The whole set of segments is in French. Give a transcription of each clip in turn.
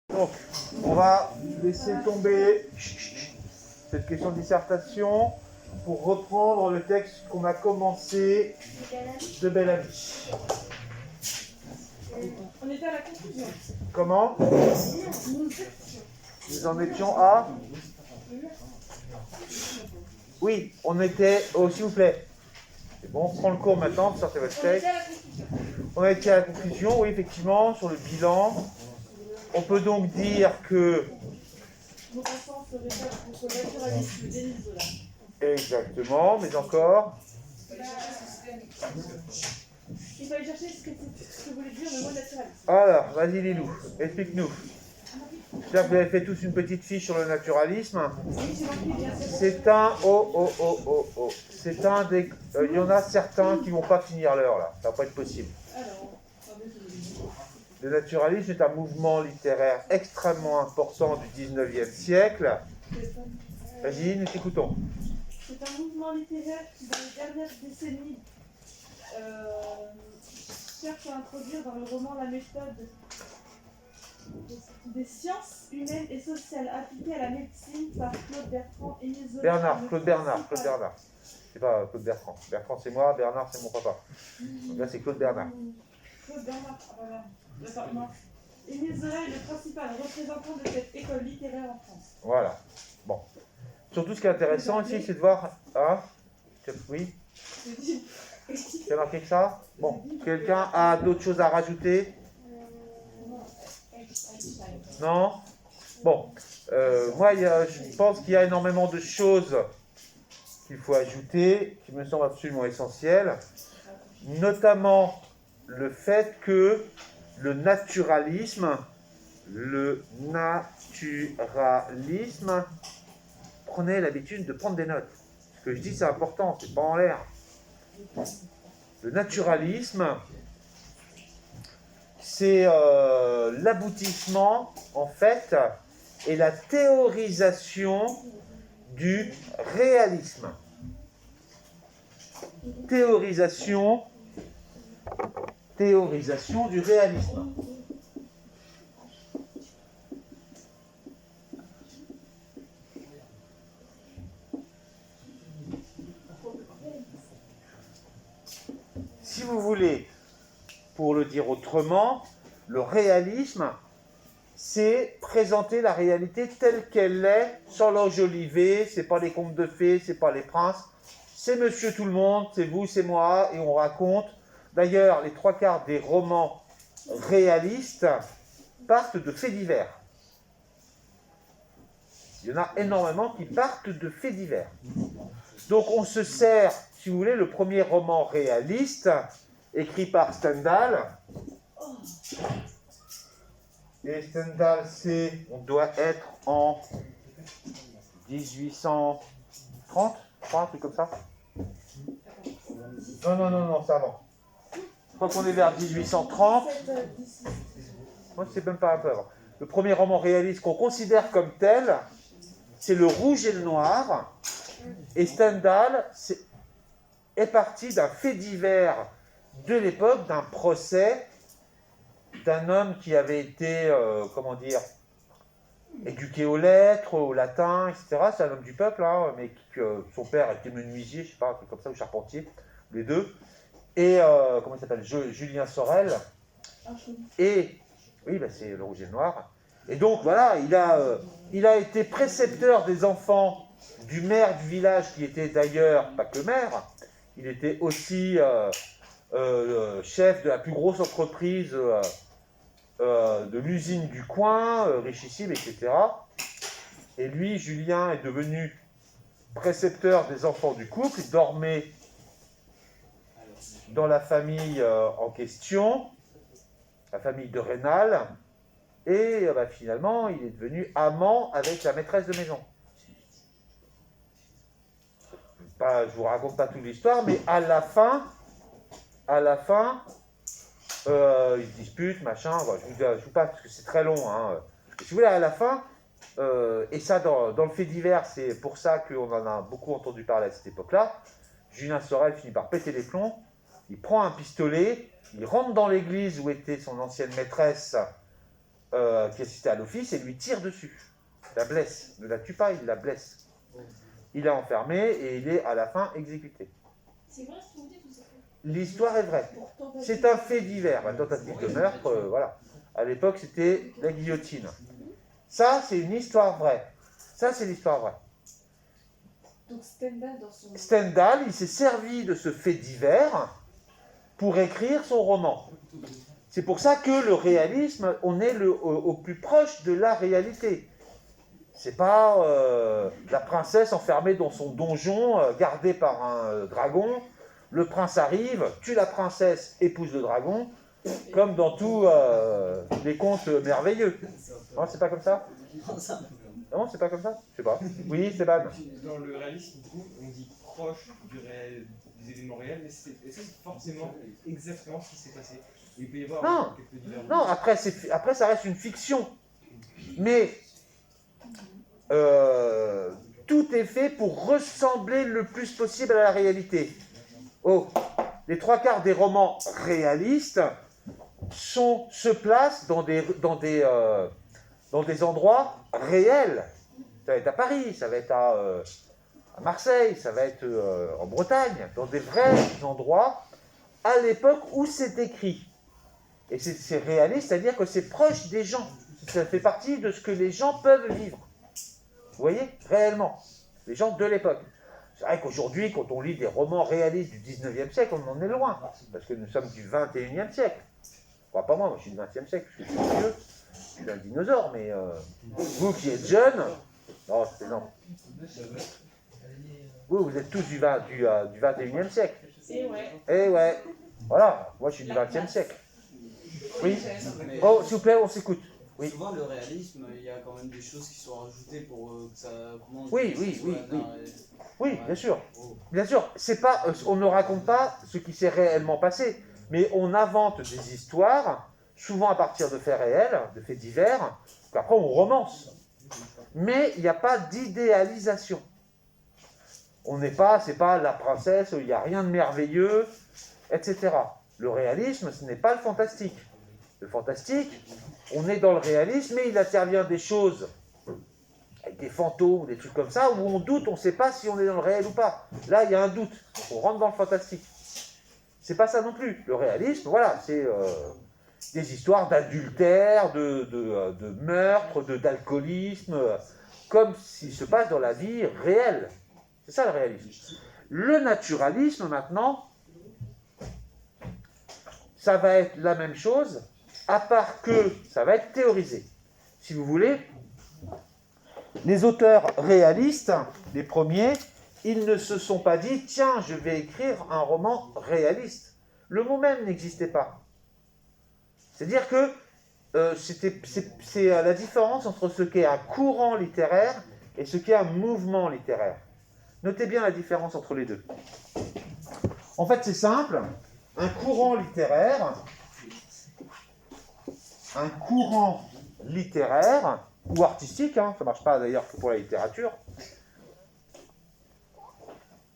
Donc, on va laisser tomber cette question de dissertation pour reprendre le texte qu'on a commencé de Bellamy. On était à la conclusion. Comment? Nous en étions à... Oui, on était... Oh, s'il vous plaît. C'est bon, on prend le cours maintenant, sortez votre texte. On a été à la conclusion, oui, effectivement, sur le bilan. On peut donc dire que... Nos passants se réfèrent contre le naturalisme d'Émile Zola. Exactement, mais encore... Il fallait chercher ce que voulait dire le mot naturalisme. Alors, vas-y Lilou, explique-nous. J'espère que vous avez fait tous une petite fiche sur le naturalisme. C'est un... C'est un des... Il y en a certains qui ne vont pas finir l'heure, là. Ça va pas être possible. Le naturalisme est un mouvement littéraire extrêmement important du 19e siècle. Vas-y, nous t'écoutons. C'est un mouvement littéraire qui, dans les dernières décennies, cherche à introduire dans le roman la méthode des sciences humaines et sociales appliquées à la médecine par Claude Bertrand et Émile Zola. Claude Bernard. C'est pas Claude Bertrand. Bertrand c'est moi, Bernard c'est mon papa. Donc là c'est Claude Bernard. Claude Bernard, voilà. D'accord, non. Émile Zola est le principal représentant de cette école littéraire en France. Voilà. Bon. Surtout ce qui est intéressant ici, c'est de voir... Ah, oui. Tu as marqué que ça? Bon. Quelqu'un a d'autres choses à rajouter? Non? Bon. Moi, je pense qu'il y a énormément de choses qu'il faut ajouter, qui me semblent absolument essentielles. Notamment le fait que le naturalisme, prenez l'habitude de prendre des notes. Ce que je dis, c'est important, c'est pas en l'air. Le naturalisme, c'est l'aboutissement, en fait, et la théorisation du réalisme. Théorisation du réalisme. Si vous voulez, pour le dire autrement, le réalisme, c'est présenter la réalité telle qu'elle est, sans l'enjoliver, c'est pas les contes de fées, c'est pas les princes, c'est monsieur tout le monde, c'est vous, c'est moi, et on raconte. D'ailleurs, les 3/4 des romans réalistes partent de faits divers. Il y en a énormément qui partent de faits divers. Donc on se sert, si vous voulez, le premier roman réaliste, écrit par Stendhal. Et Stendhal, on doit être en 1830, je crois, un truc comme ça. Non, c'est avant. Je crois qu'on est vers 1830. Moi, c'est même pas un peu avant. Le premier roman réaliste qu'on considère comme tel, c'est Le Rouge et le Noir. Et Stendhal est parti d'un fait divers de l'époque, d'un procès d'un homme qui avait été, éduqué aux lettres, au latin, etc. C'est un homme du peuple, hein, mais son père était menuisier, je sais pas, un truc comme ça, ou charpentier, les deux. Et, comment il s'appelle? Julien Sorel. Et, oui, c'est Le Rouge et le Noir. Et donc, voilà, il a été précepteur des enfants du maire du village, qui était d'ailleurs, pas que maire, il était aussi chef de la plus grosse entreprise de l'usine du coin, richissime, etc. Et lui, Julien, est devenu précepteur des enfants du couple, il dormait dans la famille en question, la famille de Rênal, et finalement, il est devenu amant avec la maîtresse de maison. Je ne vous raconte pas toute l'histoire, mais à la fin, ils se disputent, machin, je ne vous pas parce que c'est très long. Hein. Si vous voulez, à la fin, et ça dans le fait divers, c'est pour ça qu'on en a beaucoup entendu parler à cette époque-là, Julien Sorel finit par péter les plombs, il prend un pistolet, il rentre dans l'église où était son ancienne maîtresse qui assistait à l'office et lui tire dessus. La blesse. Ne la tue pas, il la blesse. Il est enfermé et il est à la fin exécuté. C'est vrai ce que vous dites ou c'est faux? L'histoire est vraie. C'est un fait divers. La tentative de meurtre, voilà. À l'époque, c'était la guillotine. Ça, c'est une histoire vraie. Ça, c'est l'histoire vraie. Donc Stendhal, dans son... Stendhal, il s'est servi de ce fait divers pour écrire son roman. C'est pour ça que le réalisme, on est au plus proche de la réalité. C'est pas la princesse enfermée dans son donjon, gardée par un dragon. Le prince arrive, tue la princesse, épouse le dragon, comme dans tous les contes merveilleux. Non, c'est pas comme ça? Non, c'est pas comme ça? Je sais pas. Oui, c'est pas. Dans le réalisme, du coup, on dit proche des événements réels, mais est-ce que c'est forcément exactement ce qui s'est passé? Il peut y avoir Non, quelques divergences. non, après ça reste une fiction. Mais tout est fait pour ressembler le plus possible à la réalité. Oh, les 3/4 des romans réalistes se placent dans des endroits réels. Ça va être à Paris, ça va être à Marseille, ça va être en Bretagne, dans des vrais endroits à l'époque où c'est écrit. Et c'est réaliste, c'est-à-dire que c'est proche des gens. Ça fait partie de ce que les gens peuvent vivre. Vous voyez? Réellement. Les gens de l'époque. C'est vrai qu'aujourd'hui, quand on lit des romans réalistes du 19e siècle, on en est loin. Parce que nous sommes du 21e siècle. Enfin, pas moi je suis du 20e siècle, parce que je suis vieux. Je suis un dinosaure, mais vous qui êtes jeunes... Non, c'est non. Vous êtes tous du 21e siècle. Et ouais. Eh ouais. Voilà, moi je suis du 20e siècle. Oui. Oh, s'il vous plaît, on s'écoute. Oui. Souvent, le réalisme, il y a quand même des choses qui sont rajoutées pour que ça montre. Oui, bien sûr. Bien sûr, c'est pas, on ne raconte pas ce qui s'est réellement passé, mais on invente des histoires, souvent à partir de faits réels, de faits divers, qu'après on romance. Mais il n'y a pas d'idéalisation. C'est pas la princesse, il n'y a rien de merveilleux, etc. Le réalisme, ce n'est pas le fantastique. Le fantastique, on est dans le réalisme, mais il intervient des choses avec des fantômes, des trucs comme ça, où on doute, on ne sait pas si on est dans le réel ou pas. Là, il y a un doute, on rentre dans le fantastique. C'est pas ça non plus. Le réalisme, voilà, c'est des histoires d'adultère, de meurtre, d'alcoolisme, comme s'il se passe dans la vie réelle. C'est ça le réalisme. Le naturalisme, maintenant, ça va être la même chose, à part que ça va être théorisé. Si vous voulez, les auteurs réalistes, les premiers, ils ne se sont pas dit « Tiens, je vais écrire un roman réaliste ». Le mot même n'existait pas. C'est-à-dire que c'est la différence entre ce qu'est un courant littéraire et ce qu'est un mouvement littéraire. Notez bien la différence entre les deux. En fait, c'est simple. Un courant littéraire ou artistique, ça ne marche pas d'ailleurs que pour la littérature,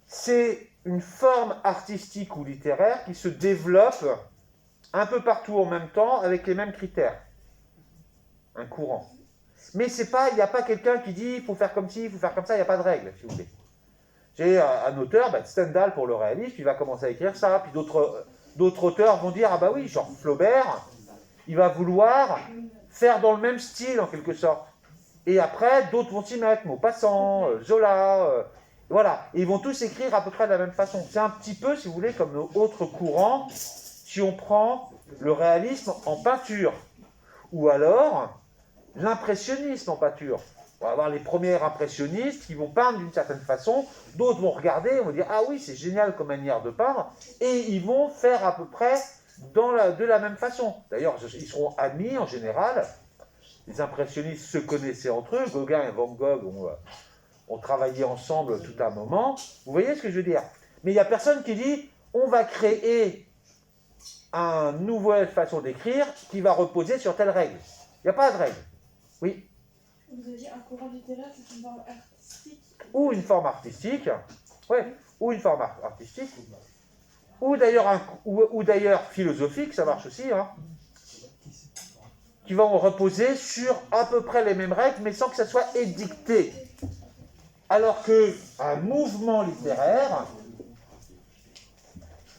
c'est une forme artistique ou littéraire qui se développe un peu partout en même temps avec les mêmes critères. Un courant. Mais il n'y a pas quelqu'un qui dit il faut faire comme ci, il faut faire comme ça, il n'y a pas de règle, si vous voulez. J'ai un auteur, Stendhal pour le réalisme, il va commencer à écrire ça, puis d'autres auteurs vont dire ah bah oui, genre Flaubert, il va vouloir faire dans le même style en quelque sorte. Et après, d'autres vont s'y mettre, Maupassant, Zola, voilà. Et ils vont tous écrire à peu près de la même façon. C'est un petit peu, si vous voulez, comme nos autres courants, si on prend le réalisme en peinture, ou alors l'impressionnisme en peinture. On va avoir les premiers impressionnistes qui vont peindre d'une certaine façon, d'autres vont regarder et vont dire « Ah oui, c'est génial comme manière de peindre », et ils vont faire à peu près de la même façon. D'ailleurs, ils seront amis en général. Les impressionnistes se connaissaient entre eux, Gauguin et Van Gogh ont travaillé ensemble tout un moment. Vous voyez ce que je veux dire? Mais il n'y a personne qui dit « On va créer une nouvelle façon d'écrire qui va reposer sur telle règle ». Il n'y a pas de règle. Oui. Vous avez dit un courant littéraire, c'est une forme artistique. Ou une forme artistique, ouais, ou une forme artistique, ou d'ailleurs philosophique, ça marche aussi. qui vont reposer sur à peu près les mêmes règles, mais sans que ça soit édicté. Alors qu'un mouvement littéraire,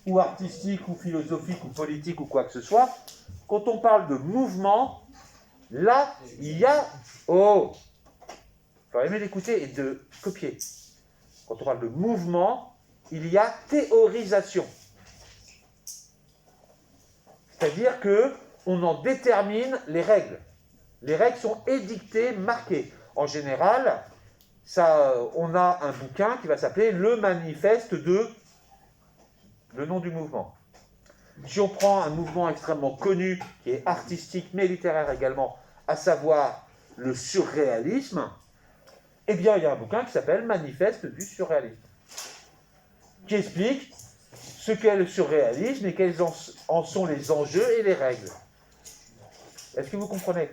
ou artistique, ou philosophique, ou politique, ou quoi que ce soit, quand on parle de mouvement, là, il y a... Oh, il faut aimer l'écouter et de copier. Quand on parle de mouvement, il y a théorisation. C'est-à-dire qu'on en détermine les règles. Les règles sont édictées, marquées. En général, on a un bouquin qui va s'appeler « Le manifeste de » le nom du mouvement. Si on prend un mouvement extrêmement connu, qui est artistique, mais littéraire également, à savoir le surréalisme, eh bien, il y a un bouquin qui s'appelle « Manifeste du surréalisme », qui explique ce qu'est le surréalisme et quels en sont les enjeux et les règles. Est-ce que vous comprenez?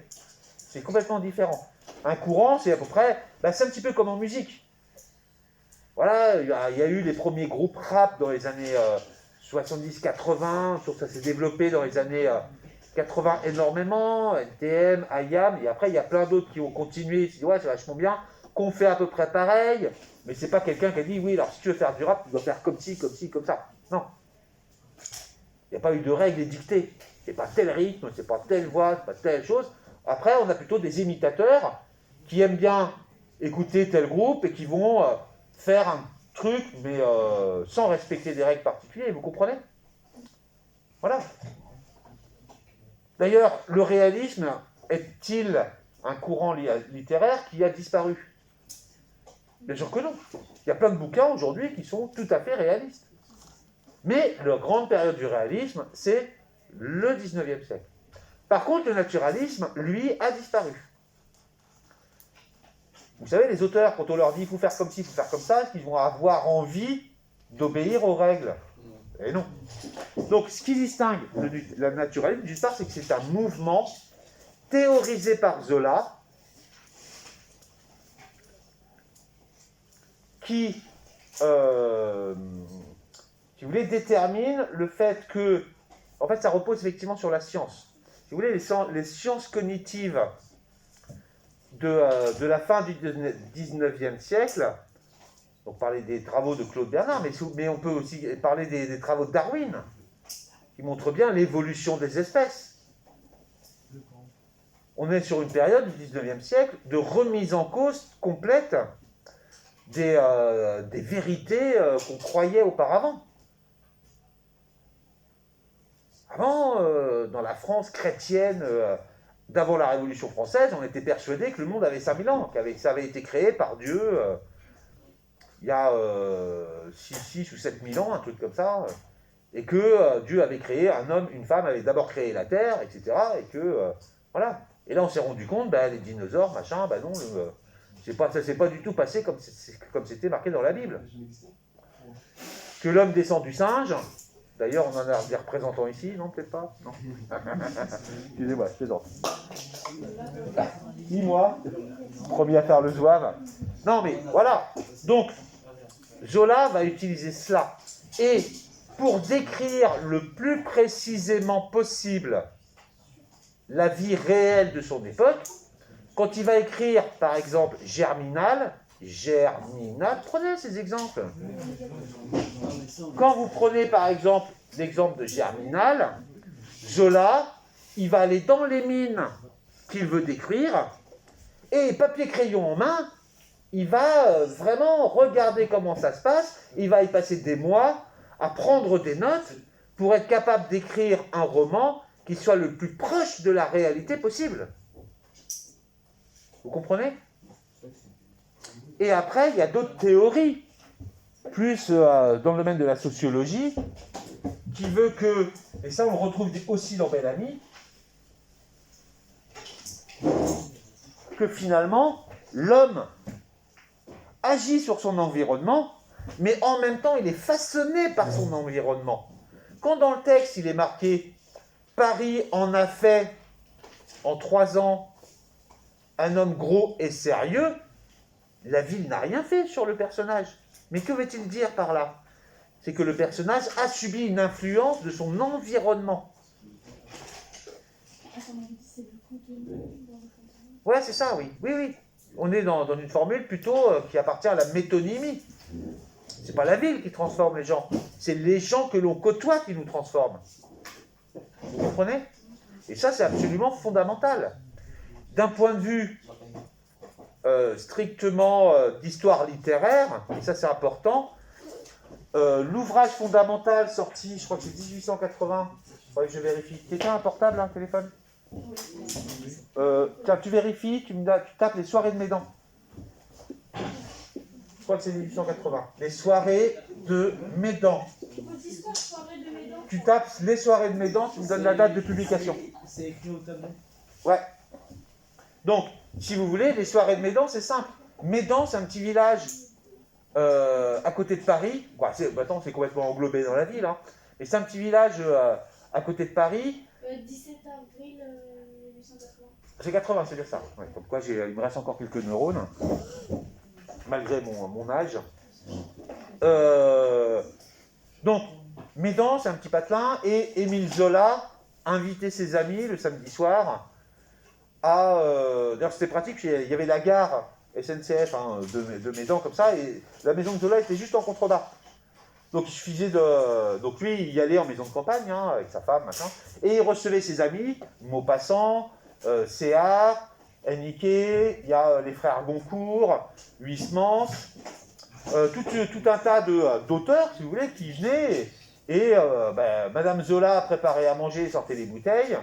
C'est complètement différent. Un courant, c'est à peu près... c'est un petit peu comme en musique. Voilà, il y a eu les premiers groupes rap dans les années 70-80, ça s'est développé dans les années 80 énormément, NTM, IAM, et après il y a plein d'autres qui ont continué, qui disent ouais c'est vachement bien, qu'on fait à peu près pareil, mais c'est pas quelqu'un qui a dit oui alors si tu veux faire du rap, tu dois faire comme ci, comme ça. Non. Il n'y a pas eu de règles édictées. C'est pas tel rythme, c'est pas telle voix, c'est pas telle chose. Après on a plutôt des imitateurs qui aiment bien écouter tel groupe et qui vont faire un truc, mais sans respecter des règles particulières, vous comprenez? Voilà. D'ailleurs, le réalisme est-il un courant littéraire qui a disparu? Bien sûr que non. Il y a plein de bouquins aujourd'hui qui sont tout à fait réalistes. Mais la grande période du réalisme, c'est le 19e siècle. Par contre, le naturalisme, lui, a disparu. Vous savez, les auteurs, quand on leur dit « il faut faire comme ci, il faut faire comme ça », est-ce qu'ils vont avoir envie d'obéir aux règles? Et non. Donc, ce qui distingue le naturalisme, d'une part, c'est que c'est un mouvement théorisé par Zola qui, si vous voulez, détermine le fait que... En fait, ça repose effectivement sur la science. Si vous voulez, les sciences cognitives de la fin du 19e siècle, donc parler des travaux de Claude Bernard, mais on peut aussi parler des travaux de Darwin, qui montrent bien l'évolution des espèces. On est sur une période du 19e siècle de remise en cause complète des vérités qu'on croyait auparavant. Avant, dans la France chrétienne d'avant la Révolution française, on était persuadé que le monde avait 5000 ans, que ça avait été créé par Dieu il y a 6 ou 7000 ans, un truc comme ça, et que Dieu avait créé un homme, une femme, avait d'abord créé la terre, etc. Et que, voilà. Et là, on s'est rendu compte, les dinosaures, machin, non, ça s'est pas du tout passé comme c'était marqué dans la Bible. Que l'homme descend du singe. D'ailleurs, on en a des représentants ici, non? Peut-être pas? Non. Excusez-moi, je plaisante. Dis-moi, promis à faire le zouave. Non, mais voilà. Donc, Zola va utiliser cela. Et pour décrire le plus précisément possible la vie réelle de son époque, quand il va écrire, par exemple, Germinal, prenez ces exemples. Quand vous prenez par exemple l'exemple de Germinal, Zola, il va aller dans les mines qu'il veut décrire, et papier-crayon en main, il va vraiment regarder comment ça se passe, il va y passer des mois à prendre des notes pour être capable d'écrire un roman qui soit le plus proche de la réalité possible. Vous comprenez? Et après, il y a d'autres théories, plus dans le domaine de la sociologie, qui veut que, et ça on le retrouve aussi dans Bellamy, que finalement, l'homme agit sur son environnement, mais en même temps, il est façonné par son environnement. Quand dans le texte, il est marqué « Paris en a fait, en 3 ans, un homme gros et sérieux », la ville n'a rien fait sur le personnage. Mais que veut-il dire par là? C'est que le personnage a subi une influence de son environnement. À ton avis, c'est le coup Ouais, c'est ça, oui. Oui, oui. On est dans une formule plutôt qui appartient à la métonymie. C'est pas la ville qui transforme les gens, c'est les gens que l'on côtoie qui nous transforment. Vous comprenez? Et ça, c'est absolument fondamental. D'un point de vue strictement d'histoire littéraire, et ça c'est important, l'ouvrage fondamental sorti, je crois que c'est 1880, il faudrait que je vérifie. Quelqu'un a un portable, un téléphone? Tiens, tu vérifies, tu tapes les soirées de Médan. Je crois que c'est 1880. Les soirées de Médan. Tu tapes les soirées de Médan, tu me donnes la date de publication. C'est écrit au tableau. Ouais. Donc, si vous voulez, les soirées de Médan, c'est simple. Médan, c'est un petit village à côté de Paris. Quoi, maintenant, c'est complètement englobé dans la ville. Hein. Mais c'est un petit village à côté de Paris. 17 avril 1880. C'est 80, c'est bien ça. Ouais, comme quoi, il me reste encore quelques neurones, malgré mon âge. Donc, Médan, c'est un petit patelin, et Émile Zola invitait ses amis le samedi soir à... D'ailleurs, c'était pratique, il y avait la gare SNCF de Médan, comme ça, et la maison de Zola était juste en contrebas. Donc, il suffisait de... Donc, lui, il y allait en maison de campagne, avec sa femme, machin, et il recevait ses amis, Maupassant, Céard, Hennique, il y a les frères Goncourt, Huysmans, tout un tas d'auteurs, si vous voulez, qui venaient, et Madame Zola préparait à manger, sortait les bouteilles,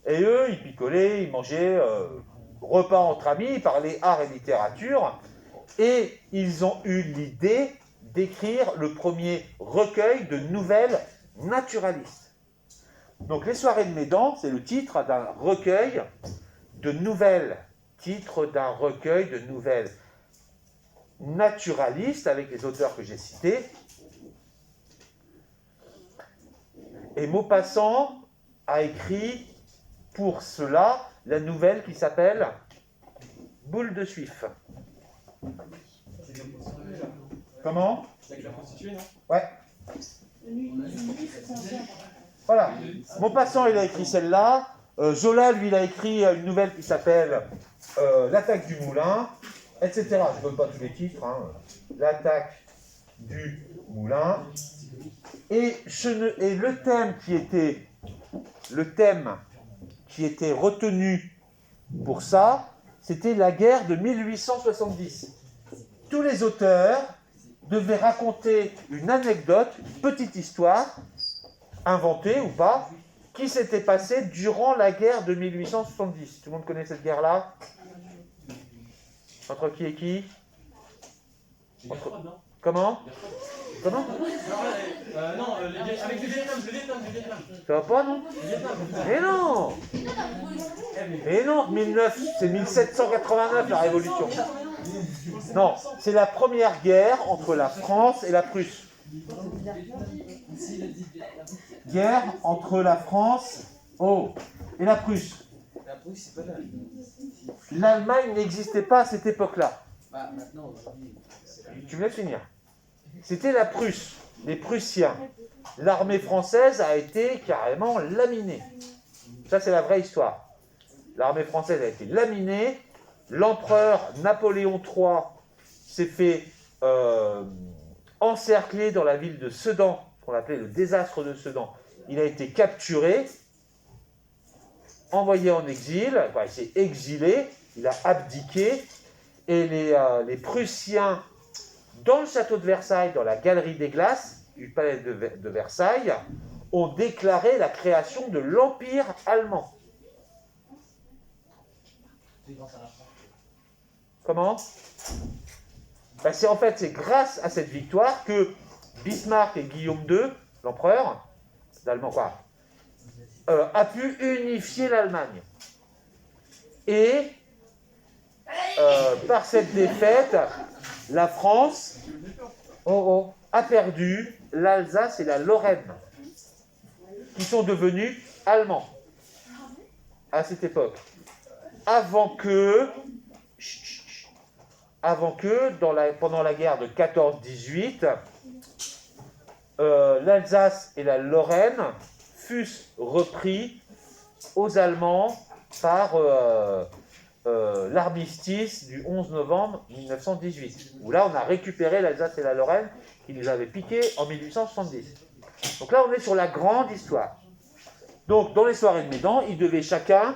et eux, ils picolaient, ils mangeaient, repas entre amis, ils parlaient art et littérature, et ils ont eu l'idée d'écrire le premier recueil de nouvelles naturalistes. Donc, les soirées de Médan, c'est le titre d'un recueil de nouvelles, naturalistes, avec les auteurs que j'ai cités. Et Maupassant a écrit pour cela la nouvelle qui s'appelle Boule de Suif. Comment? Avec la prostituée, non? Ouais. Voilà. Maupassant, il a écrit celle-là. Zola, lui, il a écrit une nouvelle qui s'appelle L'attaque du moulin, etc. Je ne donne pas tous les titres. Hein. L'attaque du moulin. Et le thème qui était retenu pour ça, c'était la guerre de 1870. Tous les auteurs devaient raconter une anecdote, une petite histoire, inventée ou pas, qui s'était passée durant la guerre de 1870. Tout le monde connaît cette guerre-là? Entre qui et qui? Comment? Comment? Non, avec le Vietnam. Ça va pas, non? Mais non! Mais non, c'est 1789 la Révolution. Non, c'est la première guerre entre la France et la Prusse. Guerre entre la France et la Prusse. La Prusse, c'est pas là. L'Allemagne n'existait pas à cette époque-là. Bah, maintenant, aujourd'hui. Tu me laisses finir. C'était la Prusse, les Prussiens. L'armée française a été carrément laminée. Ça, c'est la vraie histoire. L'armée française a été laminée. L'empereur Napoléon III s'est fait encercler dans la ville de Sedan, qu'on appelait le désastre de Sedan. Il a été capturé, envoyé en exil, enfin, il s'est exilé, il a abdiqué, et les Prussiens, dans le château de Versailles, dans la galerie des glaces du palais de Versailles, ont déclaré la création de l'Empire allemand. Comment? C'est grâce à cette victoire que Bismarck et Guillaume II, l'empereur, l'allemand quoi, a pu unifier l'Allemagne. Et par cette défaite, la France a perdu l'Alsace et la Lorraine, qui sont devenus allemands à cette époque. Avant que pendant la guerre de 14-18, l'Alsace et la Lorraine fussent repris aux Allemands par l'armistice du 11 novembre 1918, où là on a récupéré l'Alsace et la Lorraine qui nous avaient piqué en 1870. Donc là on est sur la grande histoire. Donc dans les soirées de Médan, ils devaient chacun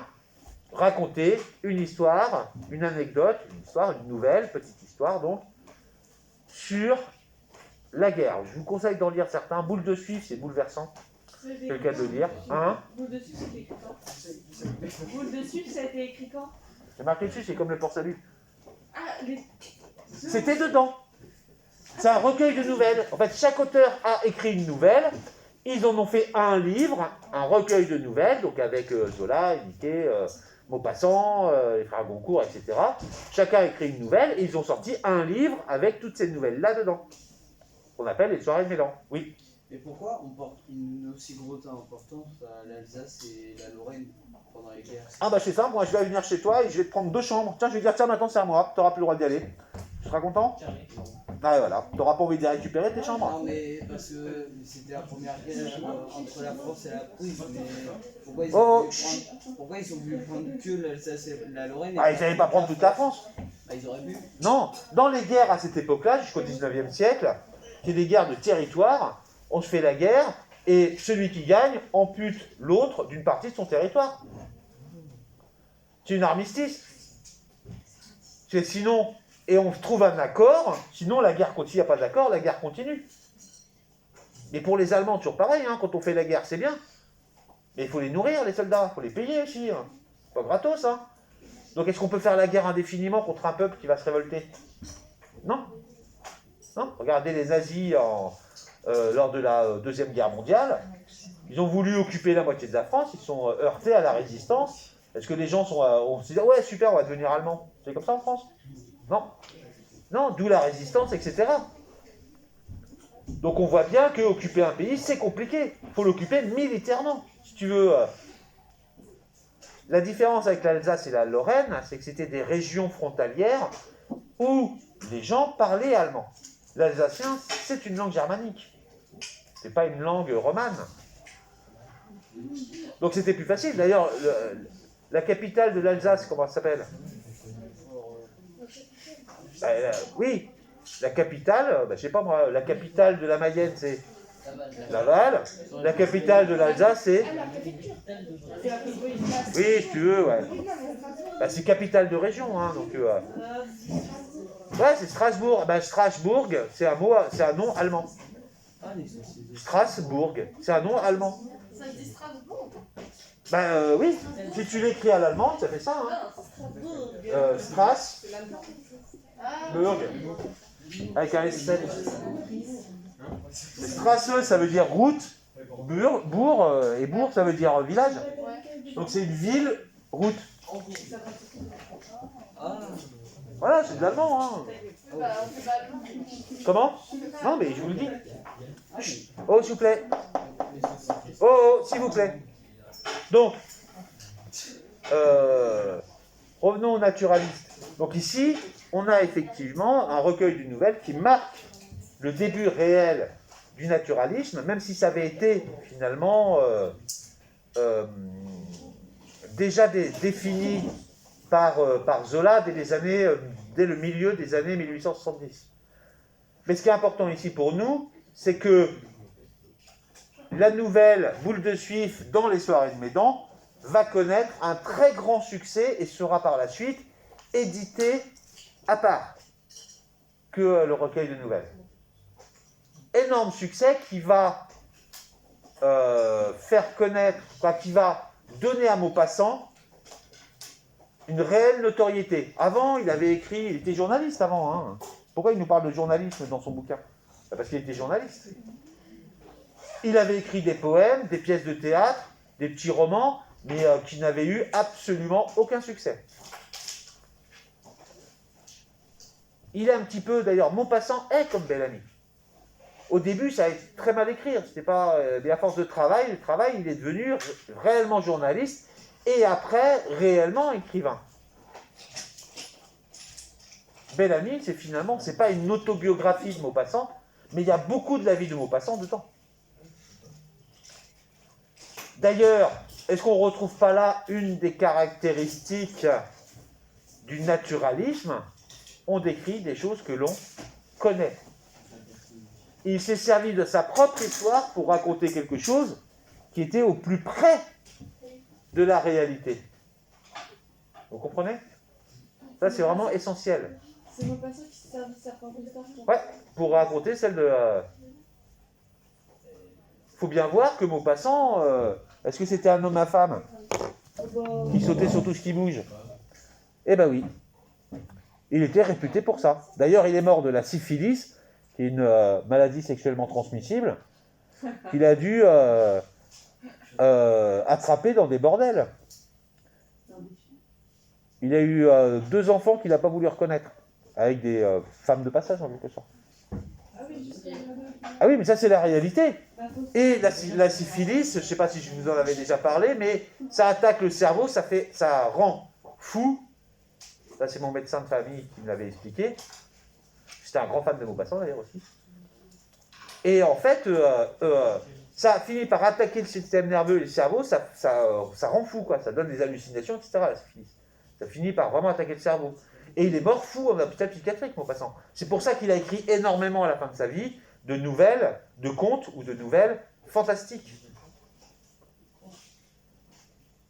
raconter une histoire, une anecdote, une histoire, une nouvelle, petite histoire donc, sur la guerre. Je vous conseille d'en lire certains. Boule de Suif, c'est bouleversant. C'est le cas de le lire. Hein? Boule de Suif, c'était écrit quand? Boule de Suif, ça a été écrit quand? C'est marqué dessus, c'est comme le port-salut. Ah, les... C'était dedans. C'est un recueil de nouvelles. En fait, chaque auteur a écrit une nouvelle. Ils en ont fait un livre, un recueil de nouvelles, donc avec Zola, Niquet, Maupassant, les frères Goncourt, etc. Chacun a écrit une nouvelle et ils ont sorti un livre avec toutes ces nouvelles-là dedans. Qu'on appelle les soirées de Médan. Oui. Et pourquoi on porte une aussi grosse importance à l'Alsace et la Lorraine pendant les guerres? Ah bah c'est simple, moi je vais venir chez toi et je vais te prendre 2 chambres. Tiens, je vais dire, tiens, maintenant c'est à moi, tu n'auras plus le droit d'y aller. Tu seras content? Ah et voilà, tu n'auras pas envie de les récupérer tes chambres? Non mais parce que c'était la première guerre entre la France et la Prusse, mais pourquoi ils ont voulu prendre que l'Alsace et la Lorraine? Ah, ils n'allaient pas prendre toute la France. Ah, ils auraient pu. Non, dans les guerres à cette époque-là, jusqu'au 19e siècle, c'est des guerres de territoire, on se fait la guerre, et celui qui gagne ampute l'autre d'une partie de son territoire. C'est une armistice. Sinon, et on trouve un accord, sinon la guerre continue, il n'y a pas d'accord, la guerre continue. Mais pour les Allemands, toujours pareil, hein, quand on fait la guerre, c'est bien. Mais il faut les nourrir, les soldats, il faut les payer aussi. Hein. C'est pas gratos, hein. Donc est-ce qu'on peut faire la guerre indéfiniment contre un peuple qui va se révolter? Non. Non. Regardez les nazis lors de la Deuxième Guerre mondiale. Ils ont voulu occuper la moitié de la France, ils sont heurtés à la résistance. Est-ce que les gens ont se dit ouais super, on va devenir allemand? C'est comme ça en France? Non. Non, d'où la résistance, etc. Donc on voit bien qu'occuper un pays, c'est compliqué. Il faut l'occuper militairement. Si tu veux... La différence avec l'Alsace et la Lorraine, c'est que c'était des régions frontalières où les gens parlaient allemand. L'alsacien, c'est une langue germanique. C'est pas une langue romane. Donc c'était plus facile. D'ailleurs, la capitale de l'Alsace, comment elle s'appelle? Oui, la capitale, je sais pas moi, la capitale de la Mayenne, c'est Laval. La capitale de l'Alsace, c'est... Oui, si tu veux, ouais. C'est capitale de région, hein, donc... Ouais, c'est Strasbourg. Strasbourg, c'est un nom allemand. Strasbourg, c'est un nom allemand. Ça se dit Strasbourg? Oui, si tu l'écris à l'allemand, ça fait ça, hein. Strasbourg. Avec un S. Strasse, ça veut dire route, bourg, et bourg, ça veut dire village. Donc c'est une ville, route. Voilà, c'est de l'allemand. Hein. Comment? Non, mais je vous le dis. Oh, s'il vous plaît. Oh, s'il vous plaît. Donc, revenons aux naturalistes. Donc ici, on a effectivement un recueil de nouvelles qui marque le début réel du naturalisme, même si ça avait été finalement déjà défini par Zola dès le milieu des années 1870. Mais ce qui est important ici pour nous, c'est que la nouvelle Boule de Suif dans les soirées de Médan va connaître un très grand succès et sera par la suite édité à part que le recueil de nouvelles. Énorme succès qui va faire connaître, qui va donner à Maupassant une réelle notoriété. Avant, il était journaliste avant. Hein. Pourquoi il nous parle de journalisme dans son bouquin? Parce qu'il était journaliste. Il avait écrit des poèmes, des pièces de théâtre, des petits romans, mais qui n'avaient eu absolument aucun succès. Il est un petit peu, d'ailleurs, Maupassant est comme Bellamy. Au début, ça a été très mal écrire. C'était pas, mais à force de travail, il est devenu réellement journaliste et après, réellement écrivain. Bellamy, c'est pas une autobiographie de Maupassant, mais il y a beaucoup de la vie de Maupassant dedans. D'ailleurs, est-ce qu'on ne retrouve pas là une des caractéristiques du naturalisme? On décrit des choses que l'on connaît. Il s'est servi de sa propre histoire pour raconter quelque chose qui était au plus près de la réalité. Vous comprenez? Ça, c'est vraiment essentiel. C'est Maupassant qui se sert de sa propre histoire. Ouais, pour raconter celle de... faut bien voir que Maupassant, est-ce que c'était un homme à femme qui sautait sur tout ce qui bouge? Eh ben oui. Il était réputé pour ça. D'ailleurs, il est mort de la syphilis, qui est une maladie sexuellement transmissible, qu'il a dû attraper dans des bordels. Il a eu 2 enfants qu'il n'a pas voulu reconnaître, avec des femmes de passage en quelque sorte. Ah oui, juste Ah oui, mais ça c'est la réalité. Et la syphilis, je ne sais pas si je vous en avais déjà parlé, mais ça attaque le cerveau, ça rend fou. Ça c'est mon médecin de famille qui me l'avait expliqué. J'étais un grand fan de Maupassant d'ailleurs aussi. Et en fait, ça finit par attaquer le système nerveux et le cerveau, ça rend fou, quoi. Ça donne des hallucinations, etc. La syphilis. Ça finit par vraiment attaquer le cerveau. Et il est mort fou en hôpital psychiatrique, Maupassant. C'est pour ça qu'il a écrit énormément à la fin de sa vie de nouvelles, de contes ou de nouvelles fantastiques.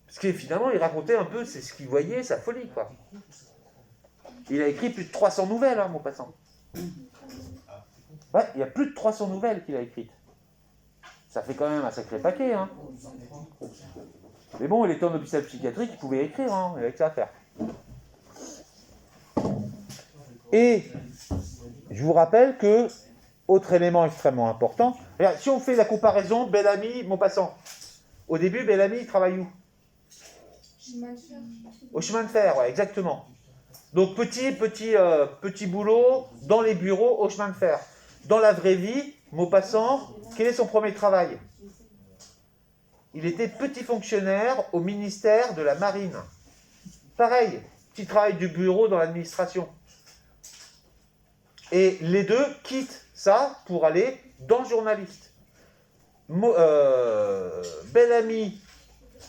Parce que finalement, il racontait un peu c'est ce qu'il voyait, sa folie, quoi. Il a écrit plus de 300 nouvelles, hein, Maupassant. Ouais, il y a plus de 300 nouvelles qu'il a écrites. Ça fait quand même un sacré paquet, hein. Mais bon, il était en hôpital psychiatrique, il pouvait écrire, hein, il avait que ça à faire. Et je vous rappelle que, autre élément extrêmement important, regarde, si on fait la comparaison Bel-Ami, Maupassant, au début, Bel-Ami, il travaille où? Au chemin de fer, ouais, exactement. Donc petit boulot dans les bureaux au chemin de fer. Dans la vraie vie, Maupassant, quel est son premier travail? Il était petit fonctionnaire au ministère de la Marine. Pareil, petit travail du bureau dans l'administration. Et les deux quittent ça pour aller dans le journaliste. Bel-Ami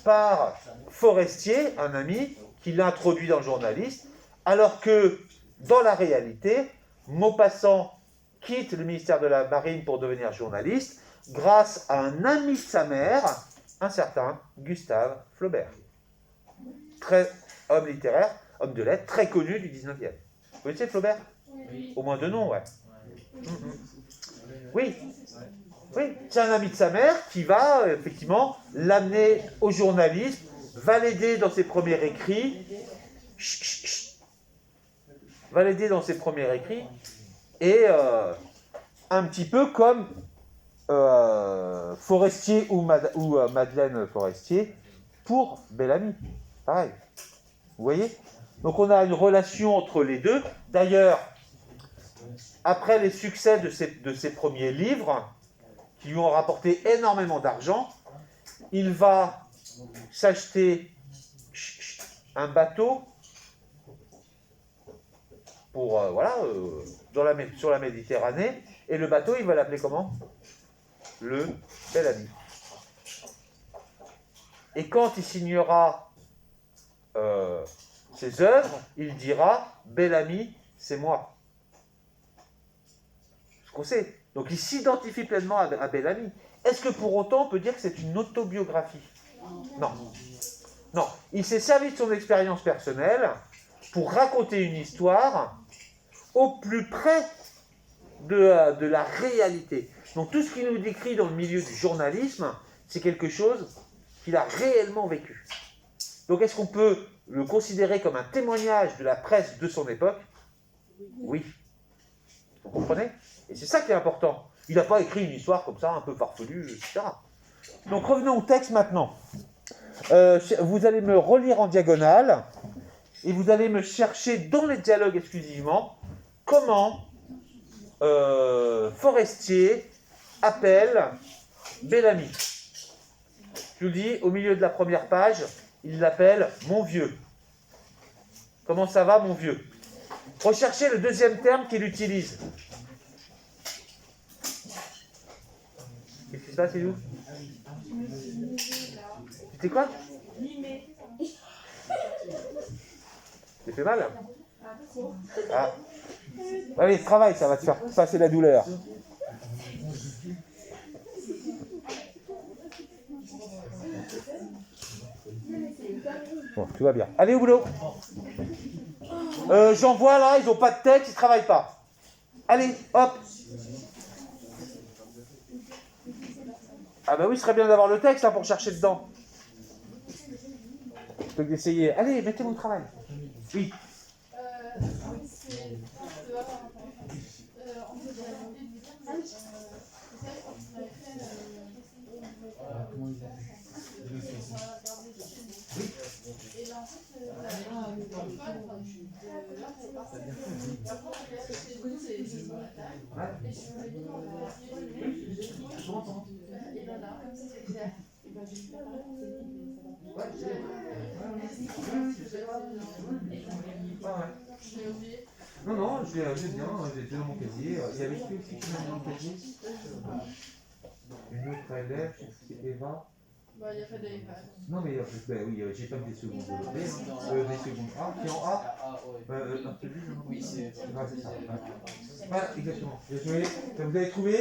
par Forestier, un ami, qui l'a introduit dans le journaliste, alors que dans la réalité, Maupassant quitte le ministère de la Marine pour devenir journaliste grâce à un ami de sa mère, un certain Gustave Flaubert. Homme littéraire, homme de lettres, très connu du 19e. Vous connaissez Flaubert? Oui. Au moins 2 noms, ouais. Oui, oui, c'est un ami de sa mère qui va effectivement l'amener au journalisme, va l'aider dans ses premiers écrits, et un petit peu comme Forestier ou Madeleine Forestier pour Bel-Ami. Pareil. Vous voyez? Donc on a une relation entre les deux. D'ailleurs, après les succès de ses premiers livres, qui lui ont rapporté énormément d'argent, il va s'acheter un bateau pour, sur la Méditerranée, et le bateau, il va l'appeler comment? Le Bel-Ami. Et quand il signera ses œuvres, il dira « Bel-Ami, c'est moi ». Ce qu'on sait. Donc il s'identifie pleinement à Bel-Ami. Est-ce que pour autant on peut dire que c'est une autobiographie? Non. Non. Il s'est servi de son expérience personnelle pour raconter une histoire au plus près de la réalité. Donc tout ce qu'il nous décrit dans le milieu du journalisme, c'est quelque chose qu'il a réellement vécu. Donc est-ce qu'on peut le considérer comme un témoignage de la presse de son époque? Oui. Vous comprenez? Et c'est ça qui est important. Il n'a pas écrit une histoire comme ça, un peu farfelue, etc. Donc revenons au texte maintenant. Vous allez me relire en diagonale, et vous allez me chercher dans les dialogues exclusivement comment Forestier appelle Bel-Ami. Je vous dis, au milieu de la première page, il l'appelle « mon vieux ». Comment ça va, mon vieux? Recherchez le deuxième terme qu'il utilise. Qu'est-ce qui se passe, Ilou? Tu C'était quoi? Limé. Ça fait mal? Ah, trop. Ah. Allez, travaille, ça va te faire passer la douleur. Bon, tout va bien. Allez au boulot. J'en vois là, ils n'ont pas de texte, ils ne travaillent pas. Allez, hop. Ah bah oui, ce serait bien d'avoir le texte hein, pour chercher dedans. Plutôt que d'essayer. Allez, mettez-vous au travail. Oui. Non, non, je l'ai bien, j'ai dans mon casier. Il y avait qui aussi qui m'a mis dans le casier? Une autre élève, c'est Eva. Bah, il y a pas d'Eva. Non, mais oui, j'ai pas mis des secondes B, des secondes A, qui est en A. Oui, c'est. Ouais, c'est ça. Voilà, exactement. Bien joué. Vous avez trouvé?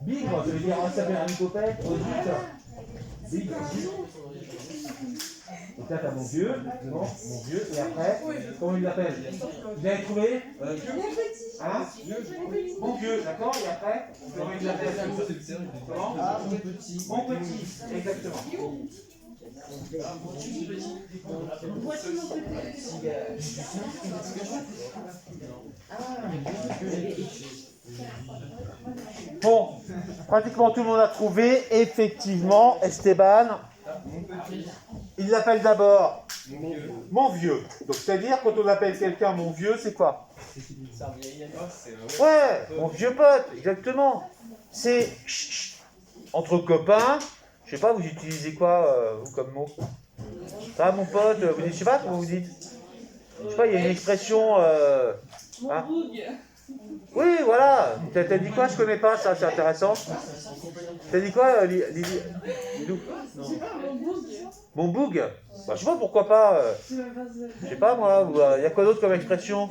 Bigre, ça veut dire ça s'appelle un hypopète, au but. Bigre. Et là, t'as mon vieux, non, mon vieux, et après, comment il l'appelle? Vous avez trouvé? Hein? Mon vieux, d'accord, et après, comment il l'appelle? Comment? Mon petit. Mon petit, exactement. Bon, pratiquement tout le monde a trouvé, effectivement, Esteban, il l'appelle d'abord mon vieux. Donc c'est-à-dire quand on appelle quelqu'un mon vieux, c'est quoi? Ouais, mon vieux pote, exactement. C'est entre copains, je sais pas, vous utilisez quoi vous comme mot? Ça va mon pote, vous dites, je sais pas comment vous dites. Je sais pas, il y a une expression. Hein? Oui, voilà. T'as dit quoi? Je connais pas ça, c'est intéressant. T'as dit quoi, Lily? Mon boug? Bah, je sais pas pourquoi pas. Je sais pas moi, il y a quoi d'autre comme expression?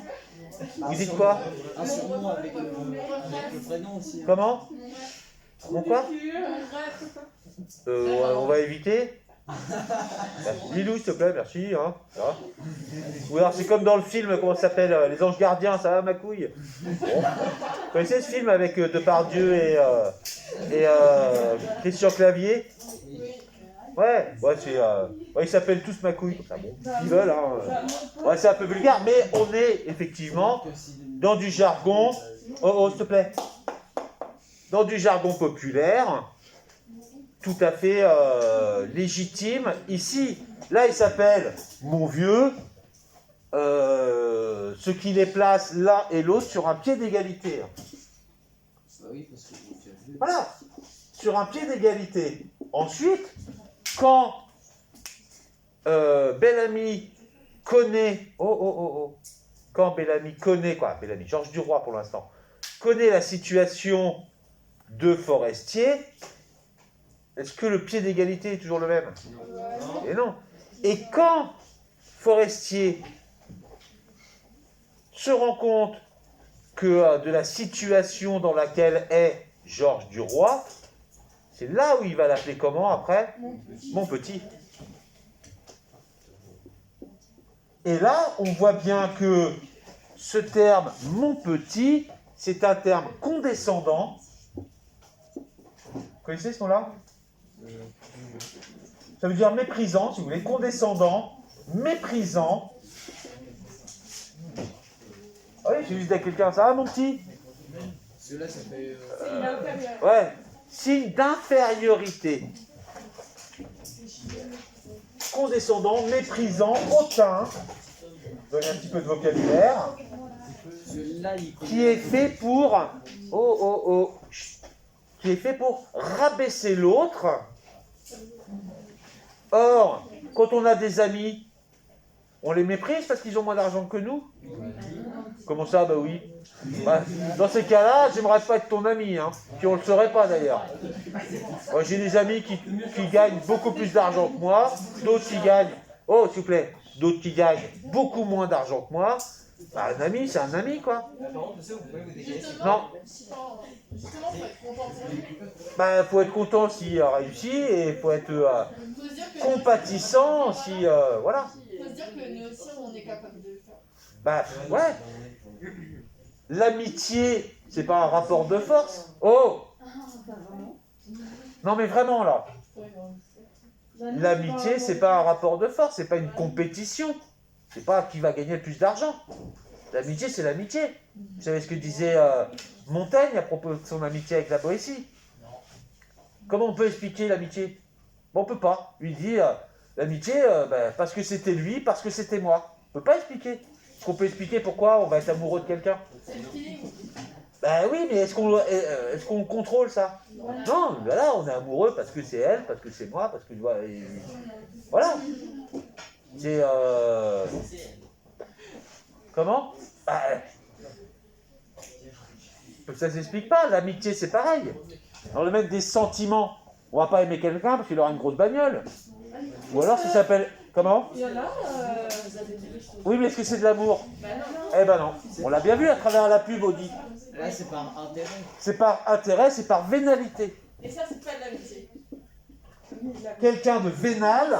Vous dites quoi? Un surnom avec le prénom aussi. Comment? Mon quoi? On va éviter. Lilou, s'il te plaît, merci. Hein. Ou alors c'est comme dans le film, comment ça s'appelle? Les Anges Gardiens, ça va ma couille? Bon. Vous connaissez ce film avec Depardieu et Christian Clavier? Ouais, ils s'appellent tous ma couille. Comme ça, bon, ils veulent. Hein. Ouais, c'est un peu vulgaire, mais on est effectivement dans du jargon. Oh, s'il te plaît. Dans du jargon populaire. Tout à fait légitime. Ici, là, il s'appelle mon vieux, ce qui les place l'un et l'autre sur un pied d'égalité. Voilà, sur un pied d'égalité. Ensuite, quand Bellamy connaît, quand Bellamy connaît, Georges Duroy pour l'instant, connaît la situation de Forestier, est-ce que le pied d'égalité est toujours le même? Et non. Et quand Forestier se rend compte que de la situation dans laquelle est Georges Duroy, c'est là où il va l'appeler comment après? Mon petit. Et là, on voit bien que ce terme « mon petit », c'est un terme condescendant. Vous connaissez ce mot-là? Ça veut dire méprisant, si vous voulez, condescendant, méprisant. Ah oui, j'ai juste dit à quelqu'un, ça va mon petit? Celui-là, ça fait. Ouais, signe d'infériorité. Condescendant, méprisant, hautain. Donne un petit peu de vocabulaire. Qui est fait pour. Qui est fait pour rabaisser l'autre. Or, quand on a des amis, on les méprise parce qu'ils ont moins d'argent que nous? Comment ça, bah oui. Bah, dans ces cas-là, j'aimerais pas être ton ami, hein. Puis on le saurait pas d'ailleurs. Moi, j'ai des amis qui gagnent beaucoup plus d'argent que moi, d'autres qui gagnent, oh s'il vous plaît, d'autres qui gagnent beaucoup moins d'argent que moi. Bah, un ami, c'est un ami, quoi. Par contre, je sais, vous pouvez vous décaler. Non. Justement, faut être content pour lui. Bah, faut être content s'il a réussi et faut être Faut se dire que compatissant si, voilà. faut se dire que nous aussi, on est capable de le faire. Bah, ouais. L'amitié, c'est pas un rapport de force. Oh! Non, mais vraiment, là. L'amitié, c'est pas un rapport de force, c'est pas une compétition. C'est pas qui va gagner le plus d'argent. L'amitié, c'est l'amitié. Vous savez ce que disait Montaigne à propos de son amitié avec la Boétie? Comment on peut expliquer l'amitié? Bon, on peut pas. Lui dit l'amitié, parce que c'était lui, parce que c'était moi. On peut pas expliquer. Est-ce qu'on peut expliquer pourquoi on va être amoureux de quelqu'un? C'est le feeling. Ben oui, mais est-ce qu'on contrôle ça? Non, ben là, on est amoureux parce que c'est elle, parce que c'est moi, parce que voilà. C'est comment? Ça s'explique pas. L'amitié, c'est pareil. Dans le domaine des sentiments, on va pas aimer quelqu'un parce qu'il aura une grosse bagnole. Ou alors ça s'appelle comment? Il y en a, Oui, mais est-ce que c'est de l'amour? ben non. Eh ben non. On l'a bien vu à travers la pub, Audi. Là, c'est par intérêt. C'est par intérêt, c'est par vénalité. Et ça, c'est pas de l'amitié. Quelqu'un de vénal,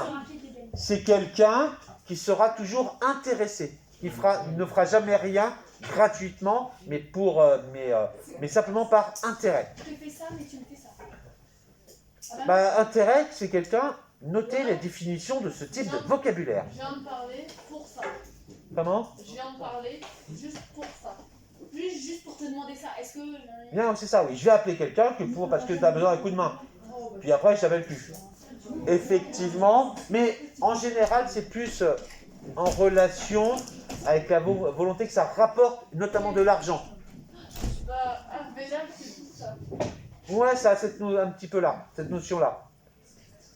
c'est quelqu'un qui sera toujours intéressé. Il ne fera jamais rien gratuitement, mais simplement par intérêt. Tu fais ça, mais tu me fais ça. Intérêt, c'est quelqu'un. Notez les définitions de ce type de vocabulaire. Je viens de parler pour ça. Comment? Je viens de parler juste pour ça. Juste pour te demander ça. Est-ce que. Bien, c'est ça, oui. Je vais appeler quelqu'un parce que tu as besoin d'un coup de main. Puis après, je t'appelle plus. Effectivement, mais en général, c'est plus en relation avec la volonté que ça rapporte notamment de l'argent. Bah, un vénal, c'est tout ça. Ouais, ça a un petit peu là, cette notion-là.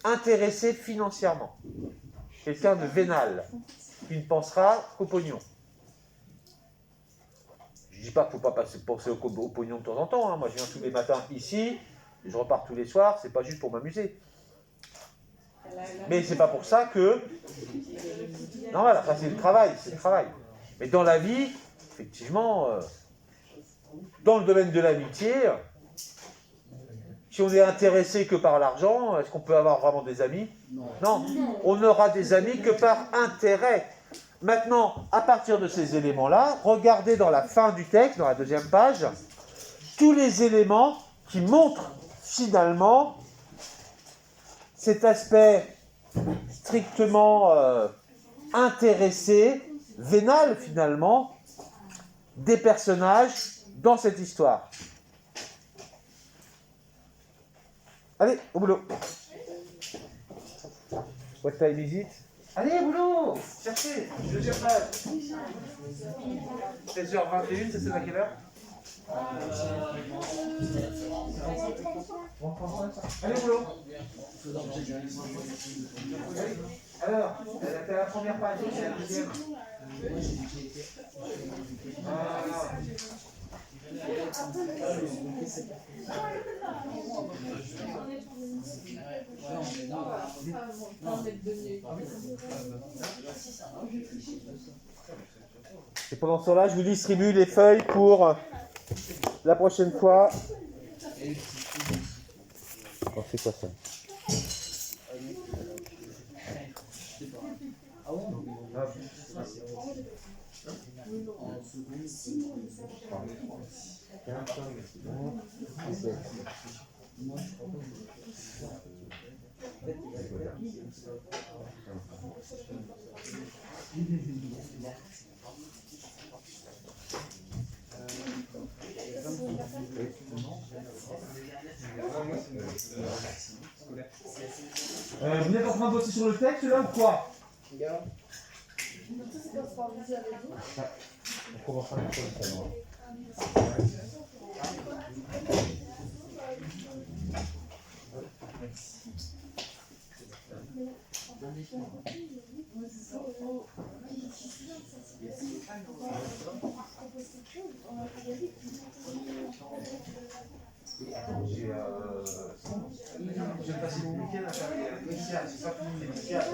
Intéressé financièrement. Quelqu'un de vénal, qui ne pensera qu'au pognon. Je dis pas qu'il ne faut pas penser au pognon de temps en temps. Hein. Moi, je viens tous les matins ici, et je repars tous les soirs, c'est pas juste pour m'amuser. Mais c'est pas pour ça que... Non, voilà, ça c'est le travail, Mais dans la vie, effectivement, dans le domaine de l'amitié, si on est intéressé que par l'argent, est-ce qu'on peut avoir vraiment des amis? Non, on n'aura des amis que par intérêt. Maintenant, à partir de ces éléments-là, regardez dans la fin du texte, dans la deuxième page, tous les éléments qui montrent finalement cet aspect strictement intéressé, vénal finalement, des personnages dans cette histoire. Allez, au boulot. What time is it? Allez, au boulot. Cherchez. Deuxième page. 16h21, ça c'est à quelle heure? Allez, au boulot. Alors, t'as la première page, c'est la deuxième. Et pendant ce temps-là, je vous distribue les feuilles pour la prochaine fois. Oh, c'est quoi ça? Vous êtes en train de bosser sur le texte là ou quoi? On commencera sur le salon. J'ai passé mon week-end à faire des vestiaires, j'ai pas fini les vestiaires.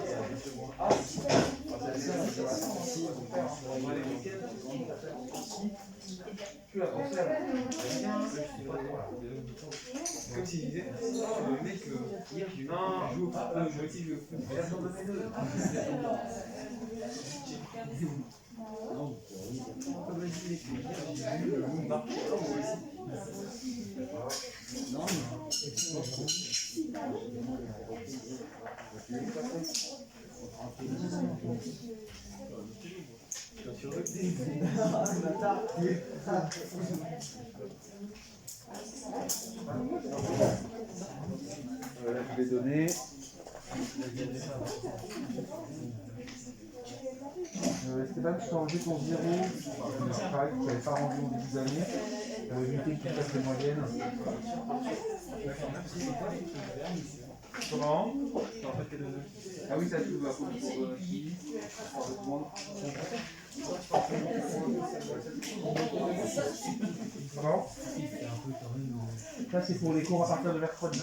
Comme s'il disait, le mec, hier j'ai joué au foot, je vais jouer au foot. Comme l'a dit mec, hier j'ai vu le monde marcher, moi aussi. Non, Voilà, je vais donner. Stéphane, tu t'es enlevé ton 0. Pareil, tu n'avais pas rendu au début d'année. Tu avais évité que tu fasses les moyennes. Comment? Ah oui, ça tu vas pour qui? Comment? Ça c'est pour les cours à partir de mercredi.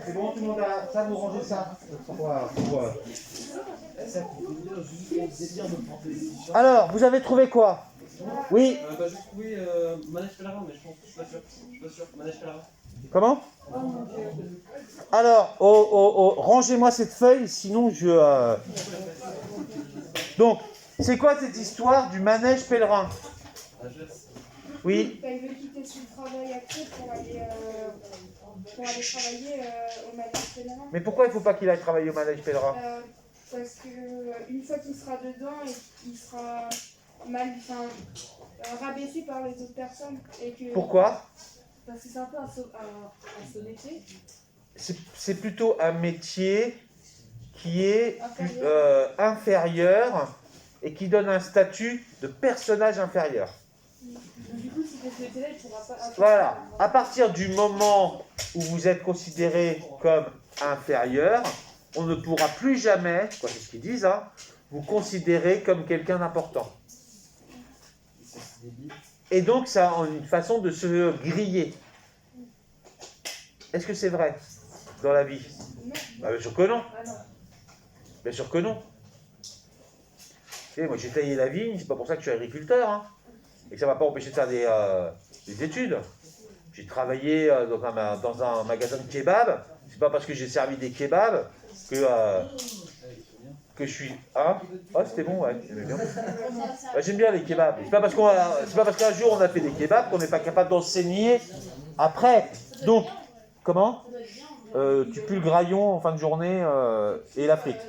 C'est bon, tout le monde a ça, vous rangez ça. Alors, vous avez trouvé quoi? Oui. J'ai trouvé Manège Pèlerin, mais je suis pas sûr. Manège Pèlerin. Comment? Alors, rangez-moi cette feuille, sinon je... Donc, c'est quoi cette histoire du manège pèlerin? Oui. Il veut quitter son travail actuel pour aller travailler au manège pèlerin. Mais pourquoi il ne faut pas qu'il aille travailler au manège pèlerin? Parce qu'une fois qu'il sera dedans, il sera rabaissé par les autres personnes. Et que, Pourquoi? Parce que c'est un peu un métier. C'est plutôt un métier qui est inférieur et qui donne un statut de personnage inférieur. Du coup, si ce métier-là, il ne pourra pas... Voilà. À partir du moment où vous êtes considéré comme inférieur, on ne pourra plus jamais, c'est ce qu'ils disent, hein, vous considérer comme quelqu'un d'important. Et donc, ça a une façon de se griller. Est-ce que c'est vrai dans la vie? Bah, bien sûr que non. Bien sûr que non. Et moi, j'ai taillé la vigne, c'est pas pour ça que je suis agriculteur. Hein. Et ça ne m'a pas empêché de faire des études. J'ai travaillé dans un magasin de kebab. C'est pas parce que j'ai servi des kebabs que je suis... Hein? Ah, c'était bon, ouais. J'aimais bien. Bah, j'aime bien les kebabs. C'est pas parce qu'un jour on a fait des kebabs qu'on n'est pas capable d'enseigner après. Donc, comment? Tu pues le graillon en fin de journée et la frite.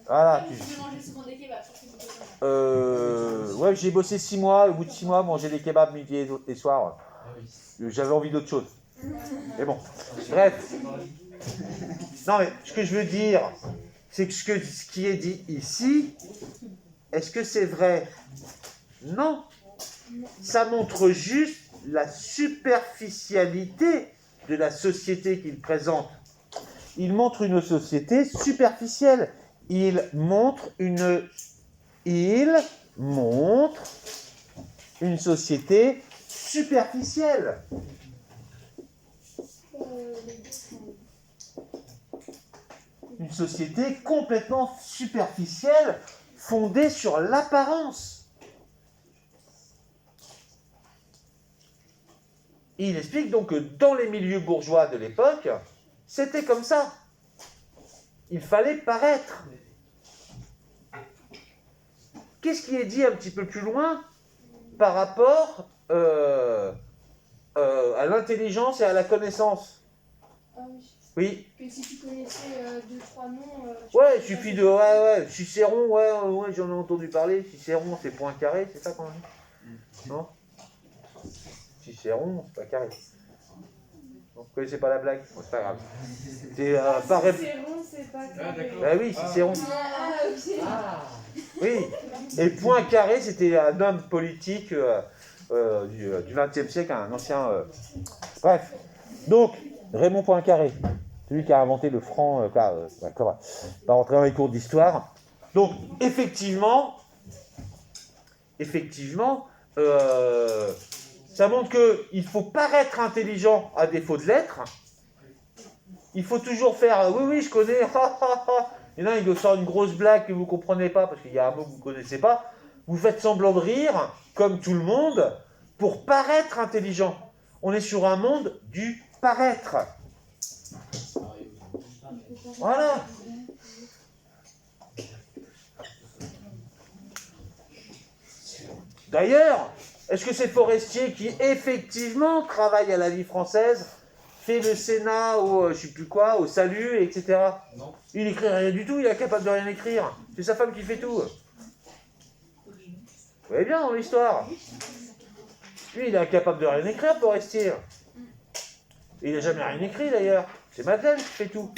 Voilà. Ouais, j'ai bossé 6 mois. Au bout de 6 mois, manger des kebabs midi et soir. J'avais envie d'autre chose. Mais bon, bref. Non, mais ce que je veux dire, c'est que ce qui est dit ici, est-ce que c'est vrai? Non. Ça montre juste la superficialité de la société qu'il présente. Il montre une société superficielle. Il montre une société superficielle. Une société complètement superficielle, fondée sur l'apparence. Il explique donc que dans les milieux bourgeois de l'époque, c'était comme ça. Il fallait paraître. Qu'est-ce qui est dit un petit peu plus loin par rapport à l'intelligence et à la connaissance? Ah oui. Oui. Que si tu connaissais 2-3 noms... Ouais, il suffit de... Ouais, Cicéron, ouais, j'en ai entendu parler. Cicéron, c'est Poincaré, c'est ça qu'on dit? Non? Cicéron, c'est pas carré. Vous ne connaissez pas la blague? Bon, c'est pas grave. C'est Cicéron, c'est pas carré. Ah oui, Cicéron. Ah, ok. Oui. Et Poincaré, c'était un homme politique du XXe siècle, un ancien... Bref. Donc, Raymond Poincaré, celui qui a inventé le franc... D'accord, pas rentrer dans les cours d'histoire. Donc, effectivement, ça montre qu'il faut paraître intelligent à défaut de l'être. Il faut toujours faire « oui, je connais, Il y en a, il nous sort une grosse blague que vous ne comprenez pas, parce qu'il y a un mot que vous ne connaissez pas. Vous faites semblant de rire, comme tout le monde, pour paraître intelligent. On est sur un monde du paraître. Voilà. D'ailleurs, est-ce que c'est Forestier qui, effectivement, travaille à la Vie française, fait le Sénat au, je sais plus quoi, au Salut, etc. Non. Il n'écrit rien du tout, il est incapable de rien écrire. C'est sa femme qui fait tout. Vous voyez bien dans l'histoire. Lui, il est incapable de rien écrire, Forestier. Il n'a jamais rien écrit, d'ailleurs. C'est Madeleine qui fait tout.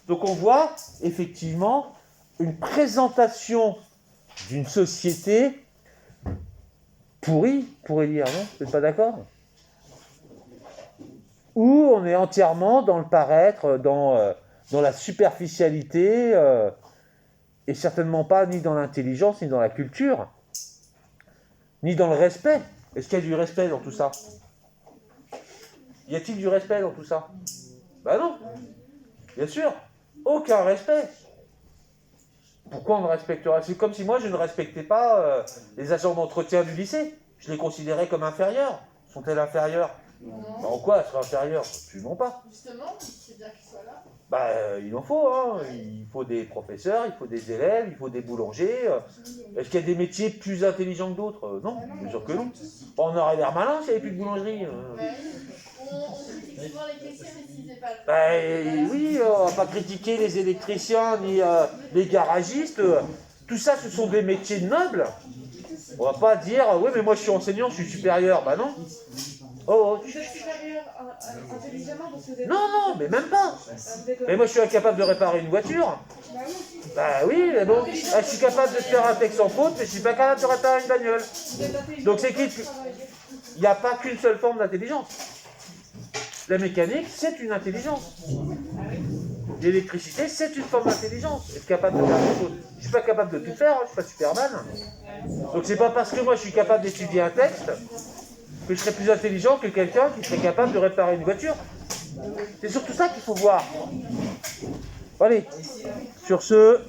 Donc on voit, effectivement, une présentation d'une société pourrie, on pourrait dire, non? Vous n'êtes pas d'accord? Où on est entièrement dans le paraître, dans la superficialité, et certainement pas ni dans l'intelligence, ni dans la culture, ni dans le respect. Est-ce qu'il y a du respect dans tout ça? Y a-t-il du respect dans tout ça? Ben non, bien sûr, aucun respect. Pourquoi on ne respecterait? C'est comme si moi je ne respectais pas les agents d'entretien du lycée. Je les considérais comme inférieurs. Sont-elles inférieures? Non. Ben, en quoi elles seraient inférieures? Absolument pas. Justement, c'est bien qu'il soit là. Bah, il en faut, hein. Il faut des professeurs, il faut des élèves, il faut des boulangers. Est-ce qu'il y a des métiers plus intelligents que d'autres? Non, bien sûr que non. On aurait l'air malin s'il n'y avait plus de boulangerie. On critique souvent les caissiers, mais s'ils faisaient pas le Bah, oui, on va pas critiquer les électriciens ni les garagistes. Tout ça, ce sont des métiers nobles. On va pas dire, oui, mais moi je suis enseignant, je suis supérieur. Bah non. Oh, Vous êtes supérieur intelligemment parce que vous êtes... non, mais même pas. Vous êtes... Mais moi je suis incapable de réparer une voiture. Bah oui. Bah oui, mais bon, je suis capable de faire un texte sans faute, mais je suis pas capable de réparer une bagnole. Vous êtes intelligent. Donc c'est qui? Il n'y a pas qu'une seule forme d'intelligence. La mécanique, c'est une intelligence. L'électricité, c'est une forme d'intelligence. Être capable de faire des choses. Je ne suis pas capable de tout faire, je ne suis pas Superman. Donc c'est pas parce que moi je suis capable d'étudier un texte que je serai plus intelligent que quelqu'un qui serait capable de réparer une voiture. C'est surtout ça qu'il faut voir. Allez, sur ce...